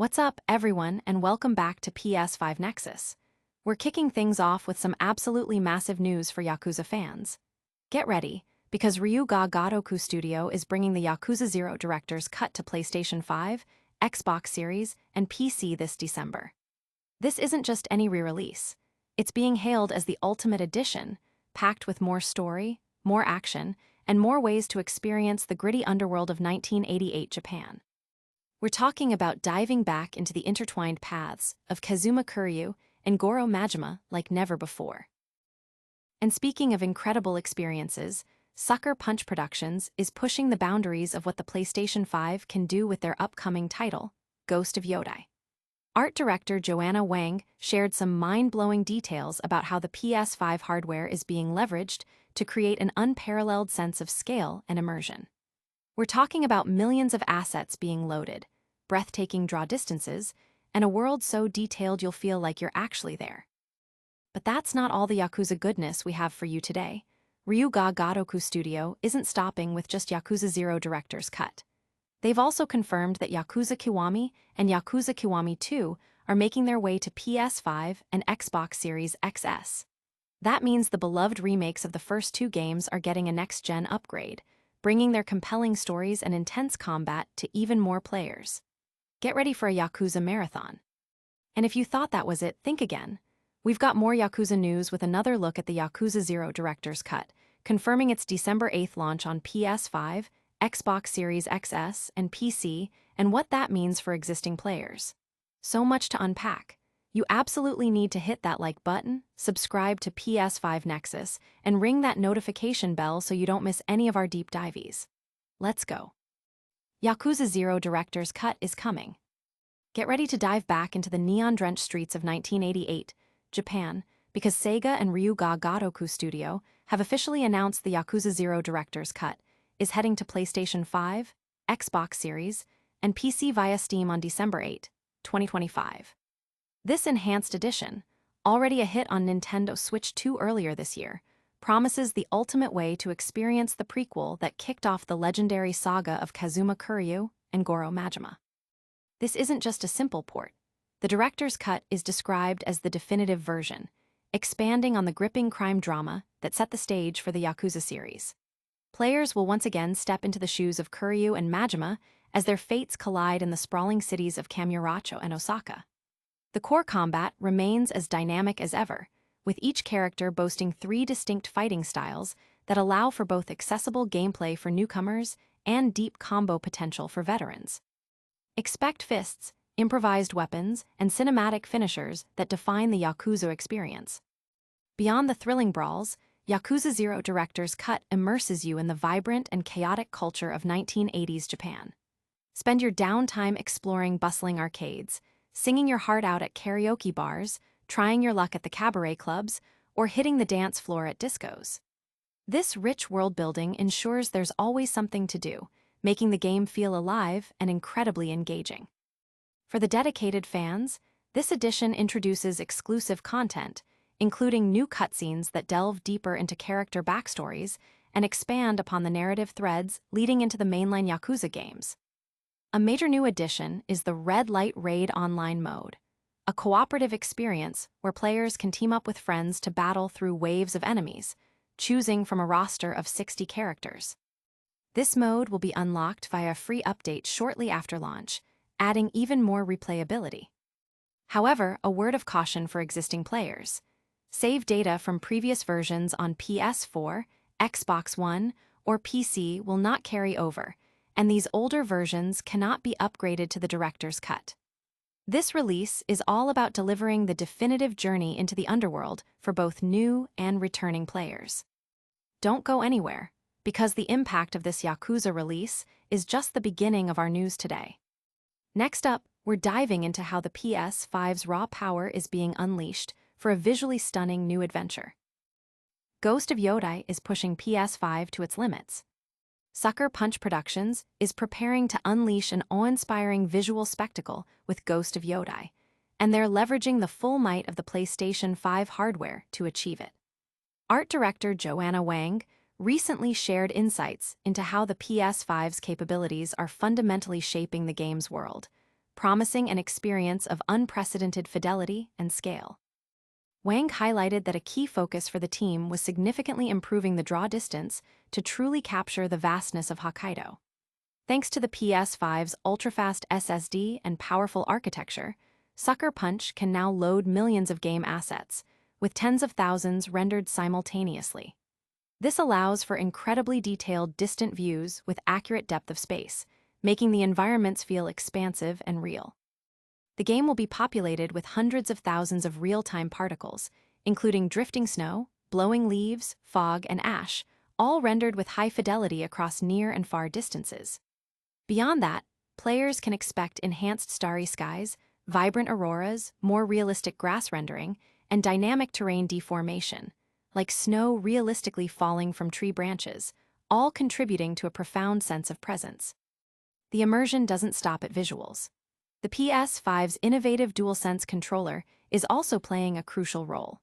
What's up, everyone, and welcome back to PS5 Nexus. We're kicking things off with some absolutely massive news for Yakuza fans. Get ready, because Ryuga Gotoku Studio is bringing the Yakuza 0 Director's Cut to PlayStation 5, Xbox Series, and PC this December. This isn't just any re-release. It's being hailed as the ultimate edition, packed with more story, more action, and more ways to experience the gritty underworld of 1988 Japan. We're talking about diving back into the intertwined paths of Kazuma Kiryu and Goro Majima like never before. And speaking of incredible experiences, Sucker Punch Productions is pushing the boundaries of what the PlayStation 5 can do with their upcoming title, Ghost of Yotei. Art director Joanna Wang shared some mind-blowing details about how the PS5 hardware is being leveraged to create an unparalleled sense of scale and immersion. We're talking about millions of assets being loaded, breathtaking draw distances, and a world so detailed you'll feel like you're actually there. But that's not all the Yakuza goodness we have for you today. Ryuga Gotoku Studio isn't stopping with just Yakuza 0 Director's Cut. They've also confirmed that Yakuza Kiwami and Yakuza Kiwami 2 are making their way to PS5 and Xbox Series XS. That means the beloved remakes of the first two games are getting a next-gen upgrade, bringing their compelling stories and intense combat to even more players. Get ready for a Yakuza marathon. And if you thought that was it, think again. We've got more Yakuza news with another look at the Yakuza 0 Director's Cut, confirming its December 8th launch on PS5, Xbox Series XS, and PC, and what that means for existing players. So much to unpack. You absolutely need to hit that like button, subscribe to PS5 Nexus, and ring that notification bell so you don't miss any of our deep dives. Let's go. Yakuza 0 Director's Cut is coming. Get ready to dive back into the neon-drenched streets of 1988, Japan, because Sega and Ryuga Gotoku Studio have officially announced the Yakuza 0 Director's Cut is heading to PlayStation 5, Xbox Series, and PC via Steam on December 8, 2025. This enhanced edition, already a hit on Nintendo Switch 2 earlier this year, promises the ultimate way to experience the prequel that kicked off the legendary saga of Kazuma Kiryu and Goro Majima. This isn't just a simple port. The director's cut is described as the definitive version, expanding on the gripping crime drama that set the stage for the Yakuza series. Players will once again step into the shoes of Kiryu and Majima as their fates collide in the sprawling cities of Kamurocho and Osaka. The core combat remains as dynamic as ever, with each character boasting 3 distinct fighting styles that allow for both accessible gameplay for newcomers and deep combo potential for veterans. Expect fists, improvised weapons, and cinematic finishers that define the Yakuza experience. Beyond the thrilling brawls, Yakuza 0 Director's Cut immerses you in the vibrant and chaotic culture of 1980s Japan. Spend your downtime exploring bustling arcades, singing your heart out at karaoke bars, trying your luck at the cabaret clubs, or hitting the dance floor at discos. This rich world-building ensures there's always something to do, making the game feel alive and incredibly engaging. For the dedicated fans, this edition introduces exclusive content, including new cutscenes that delve deeper into character backstories and expand upon the narrative threads leading into the mainline Yakuza games. A major new addition is the Red Light Raid online mode, a cooperative experience where players can team up with friends to battle through waves of enemies, choosing from a roster of 60 characters. This mode will be unlocked via a free update shortly after launch, adding even more replayability. However, a word of caution for existing players. Save data from previous versions on PS4, Xbox One, or PC will not carry over, and these older versions cannot be upgraded to the director's cut. This release is all about delivering the definitive journey into the underworld for both new and returning players. Don't go anywhere, because the impact of this Yakuza release is just the beginning of our news today. Next up, we're diving into how the PS5's raw power is being unleashed for a visually stunning new adventure. Ghost of Yotei is pushing PS5 to its limits. Sucker Punch Productions is preparing to unleash an awe-inspiring visual spectacle with Ghost of Yotei, and they're leveraging the full might of the PlayStation 5 hardware to achieve it. Art director Joanna Wang recently shared insights into how the PS5's capabilities are fundamentally shaping the game's world, promising an experience of unprecedented fidelity and scale. Wang highlighted that a key focus for the team was significantly improving the draw distance to truly capture the vastness of Hokkaido. Thanks to the PS5's ultra-fast SSD and powerful architecture, Sucker Punch can now load millions of game assets, with tens of thousands rendered simultaneously. This allows for incredibly detailed distant views with accurate depth of space, making the environments feel expansive and real. The game will be populated with hundreds of thousands of real-time particles, including drifting snow, blowing leaves, fog, and ash, all rendered with high fidelity across near and far distances. Beyond that, players can expect enhanced starry skies, vibrant auroras, more realistic grass rendering, and dynamic terrain deformation, like snow realistically falling from tree branches, all contributing to a profound sense of presence. The immersion doesn't stop at visuals. The PS5's innovative DualSense controller is also playing a crucial role.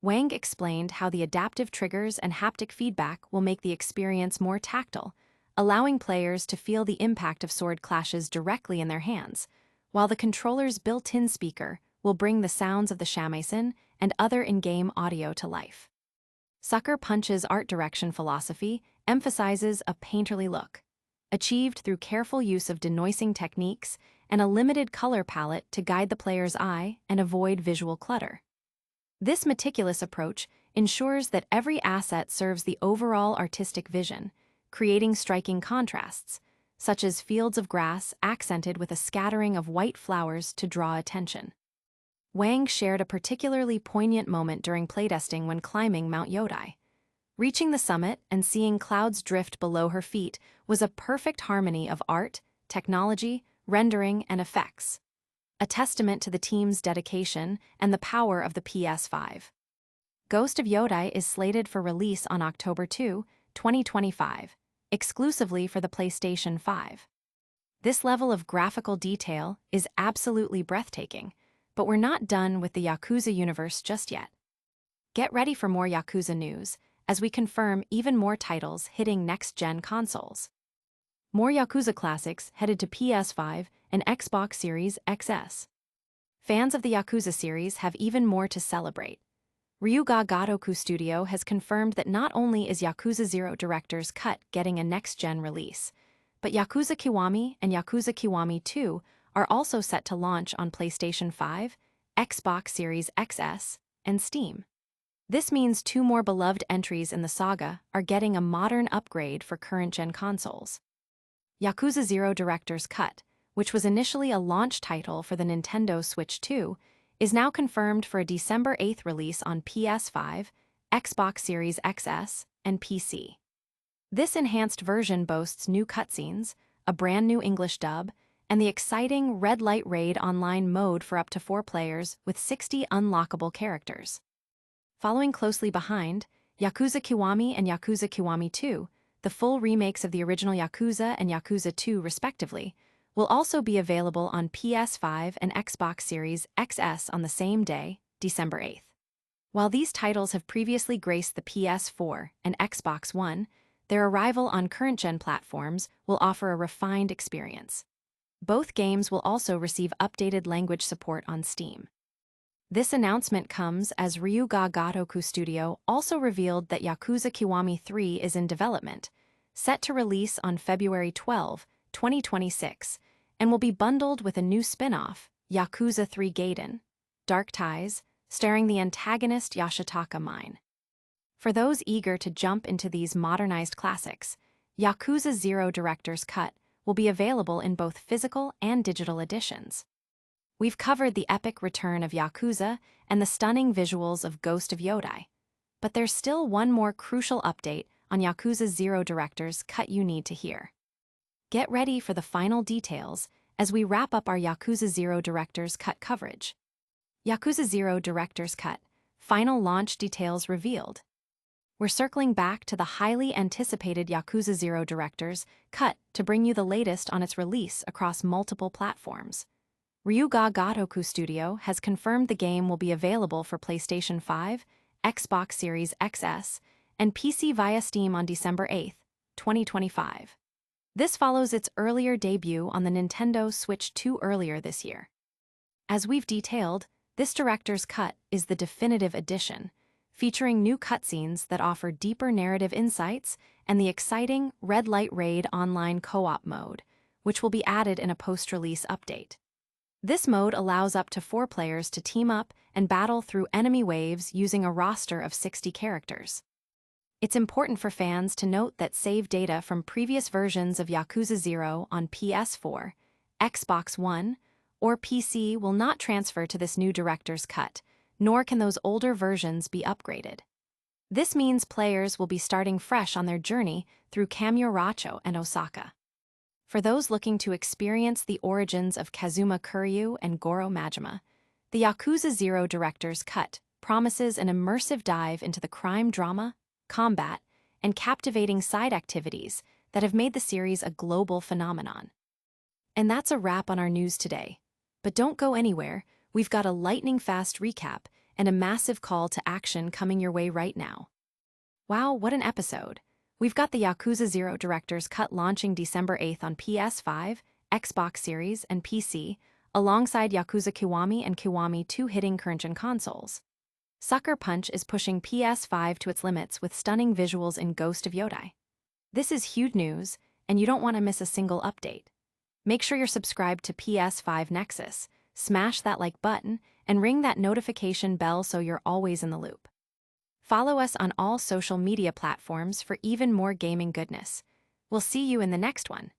Wang explained how the adaptive triggers and haptic feedback will make the experience more tactile, allowing players to feel the impact of sword clashes directly in their hands, while the controller's built-in speaker will bring the sounds of the shamisen and other in-game audio to life. Sucker Punch's art direction philosophy emphasizes a painterly look, achieved through careful use of denoising techniques and a limited color palette to guide the player's eye and avoid visual clutter. This meticulous approach ensures that every asset serves the overall artistic vision, creating striking contrasts, such as fields of grass accented with a scattering of white flowers to draw attention. Wang shared a particularly poignant moment during playtesting when climbing Mount Yotei. Reaching the summit and seeing clouds drift below her feet was a perfect harmony of art, technology, rendering, and effects, a testament to the team's dedication and the power of the PS5. Ghost of Yotei is slated for release on October 2, 2025, exclusively for the PlayStation 5. This level of graphical detail is absolutely breathtaking, but we're not done with the Yakuza universe just yet. Get ready for more Yakuza news, as we confirm even more titles hitting next-gen consoles. More Yakuza classics headed to PS5 and Xbox Series XS. Fans of the Yakuza series have even more to celebrate. Ryuga Gotoku Studio has confirmed that not only is Yakuza 0 Director's Cut getting a next-gen release, but Yakuza Kiwami and Yakuza Kiwami 2 are also set to launch on PlayStation 5, Xbox Series XS, and Steam. This means two more beloved entries in the saga are getting a modern upgrade for current-gen consoles. Yakuza 0 Director's Cut, which was initially a launch title for the Nintendo Switch 2, is now confirmed for a December 8th release on PS5, Xbox Series XS, and PC. This enhanced version boasts new cutscenes, a brand new English dub, and the exciting Red Light Raid online mode for up to 4 players with 60 unlockable characters. Following closely behind, Yakuza Kiwami and Yakuza Kiwami 2, the full remakes of the original Yakuza and Yakuza 2 respectively, will also be available on PS5 and Xbox Series XS on the same day, December 8th. While these titles have previously graced the PS4 and Xbox One, their arrival on current-gen platforms will offer a refined experience. Both games will also receive updated language support on Steam. This announcement comes as Ryuga Gotoku Studio also revealed that Yakuza Kiwami 3 is in development, set to release on February 12, 2026, and will be bundled with a new spin-off, Yakuza 3 Gaiden, Dark Ties, starring the antagonist Yashitaka Mine. For those eager to jump into these modernized classics, Yakuza 0 Director's Cut will be available in both physical and digital editions. We've covered the epic return of Yakuza and the stunning visuals of Ghost of Yotei, but there's still one more crucial update on Yakuza 0 Director's Cut you need to hear. Get ready for the final details as we wrap up our Yakuza 0 Director's Cut coverage. Yakuza 0 Director's Cut, final launch details revealed. We're circling back to the highly anticipated Yakuza 0 Director's Cut to bring you the latest on its release across multiple platforms. Ryuga Gotoku Studio has confirmed the game will be available for PlayStation 5, Xbox Series XS, and PC via Steam on December 8, 2025. This follows its earlier debut on the Nintendo Switch 2 earlier this year. As we've detailed, this director's cut is the definitive edition, featuring new cutscenes that offer deeper narrative insights and the exciting Red Light Raid online co-op mode, which will be added in a post-release update. This mode allows up to 4 players to team up and battle through enemy waves using a roster of 60 characters. It's important for fans to note that save data from previous versions of Yakuza 0 on PS4, Xbox One, or PC will not transfer to this new director's cut, nor can those older versions be upgraded. This means players will be starting fresh on their journey through Kamurocho and Osaka. For those looking to experience the origins of Kazuma Kiryu and Goro Majima, the Yakuza 0 director's cut promises an immersive dive into the crime drama, combat, and captivating side activities that have made the series a global phenomenon. And that's a wrap on our news today. But don't go anywhere, we've got a lightning-fast recap and a massive call to action coming your way right now. Wow, what an episode! We've got the Yakuza 0 director's cut launching December 8th on PS5, Xbox Series, and PC, alongside Yakuza Kiwami and Kiwami 2 hitting current-gen consoles. Sucker Punch is pushing PS5 to its limits with stunning visuals in Ghost of Yotei. This is huge news, and you don't want to miss a single update. Make sure you're subscribed to PS5 Nexus, smash that like button, and ring that notification bell so you're always in the loop. Follow us on all social media platforms for even more gaming goodness. We'll see you in the next one.